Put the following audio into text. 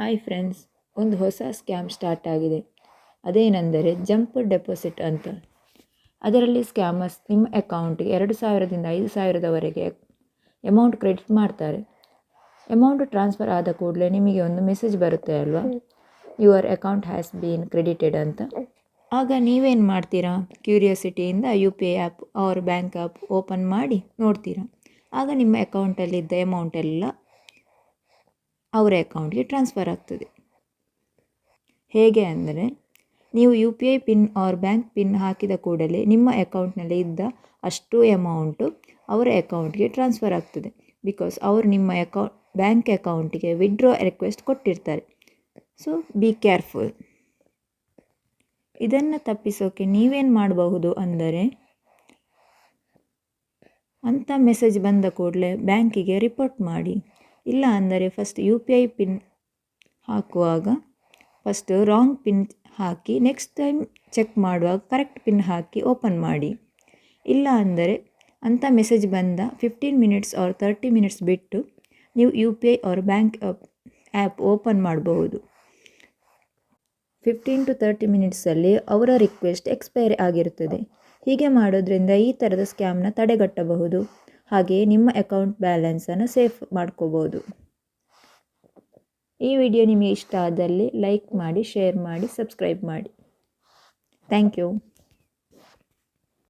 Hi friends, ಒಂದು ಹೊಸ scam start ಆಗಿದೆ. ಅದೇನೆಂದರೆ ಜಂಪ್ ಡೆಪಾಸಿಟ್ ಅಂತ. ಅದರಲ್ಲಿ ಸ್ಕ್ಯಾಮರ್ಸ್ ನಿಮ್ಮ ಅಕೌಂಟಿಗೆ 2,000ದಿಂದ 5,000ದವರೆಗೆ ಅಮೌಂಟ್ ಕ್ರೆಡಿಟ್ ಮಾಡ್ತಾರೆ. ಅಮೌಂಟ್ ಟ್ರಾನ್ಸ್ಫರ್ ಆದ ಕೂಡಲೇ ನಿಮಗೆ ಒಂದು ಮೆಸೇಜ್ ಬರುತ್ತೆ ಅಲ್ವಾ, your account has been credited ಅಂತ. ಆಗ ನೀವೇನು ಮಾಡ್ತೀರಾ, ಕ್ಯೂರಿಯಾಸಿಟಿಯಿಂದ UPI app or bank app open ಮಾಡಿ ನೋಡ್ತೀರಾ. ಆಗ ನಿಮ್ಮ ಅಕೌಂಟಲ್ಲಿದ್ದ ಅಮೌಂಟ್ ಎಲ್ಲ ಅವರ ಅಕೌಂಟ್ಗೆ ಟ್ರಾನ್ಸ್ಫರ್ ಆಗ್ತದೆ. ಹೇಗೆ ಅಂದರೆ, ನೀವು UPI pin or bank pin ಹಾಕಿದ ಕೂಡಲೇ ನಿಮ್ಮ ಅಕೌಂಟ್ನಲ್ಲಿ ಇದ್ದ ಅಷ್ಟು ಅಮೌಂಟು ಅವರ ಅಕೌಂಟ್ಗೆ ಟ್ರಾನ್ಸ್ಫರ್ ಆಗ್ತದೆ. ಬಿಕಾಸ್ ಅವರು ನಿಮ್ಮ ಬ್ಯಾಂಕ್ ಅಕೌಂಟಿಗೆ ವಿಡ್ರಾ ರಿಕ್ವೆಸ್ಟ್ ಕೊಟ್ಟಿರ್ತಾರೆ. So be careful. ಇದನ್ನು ತಪ್ಪಿಸೋಕೆ ನೀವೇನು ಮಾಡಬಹುದು ಅಂದರೆ, ಅಂಥ ಮೆಸೇಜ್ ಬಂದ ಕೂಡಲೇ ಬ್ಯಾಂಕಿಗೆ ರಿಪೋರ್ಟ್ ಮಾಡಿ. ಇಲ್ಲ ಅಂದರೆ ಫಸ್ಟ್ UPI ಪಿನ್ ಹಾಕುವಾಗ ಫಸ್ಟ್ ರಾಂಗ್ ಪಿನ್ ಹಾಕಿ ನೆಕ್ಸ್ಟ್ ಟೈಮ್ ಚೆಕ್ ಮಾಡುವಾಗ ಕರೆಕ್ಟ್ ಪಿನ್ ಹಾಕಿ ಓಪನ್ ಮಾಡಿ. ಇಲ್ಲ ಅಂದರೆ ಅಂಥ ಮೆಸೇಜ್ ಬಂದ 15 ಮಿನಿಟ್ಸ್ ಆರ್ 30 ಮಿನಿಟ್ಸ್ ಬಿಟ್ಟು ನೀವು UPI or bank app open ಮಾಡಬಹುದು. 15 to 30 ಮಿನಿಟ್ಸಲ್ಲಿ ಅವರ ರಿಕ್ವೆಸ್ಟ್ ಎಕ್ಸ್ಪೈರಿ ಆಗಿರುತ್ತದೆ. ಹೀಗೆ ಮಾಡೋದ್ರಿಂದ ಈ ಥರದ ಸ್ಕ್ಯಾಮ್ನ ತಡೆಗಟ್ಟಬಹುದು. ಹಾಗೆಯೇ ನಿಮ್ಮ ಅಕೌಂಟ್ ಬ್ಯಾಲೆನ್ಸನ್ನು ಸೇಫ್ ಮಾಡ್ಕೋಬೋದು. ಈ ವಿಡಿಯೋ ನಿಮಗೆ ಇಷ್ಟ ಆದಲ್ಲಿ ಲೈಕ್ ಮಾಡಿ, ಶೇರ್ ಮಾಡಿ, ಸಬ್ಸ್ಕ್ರೈಬ್ ಮಾಡಿ. Thank you.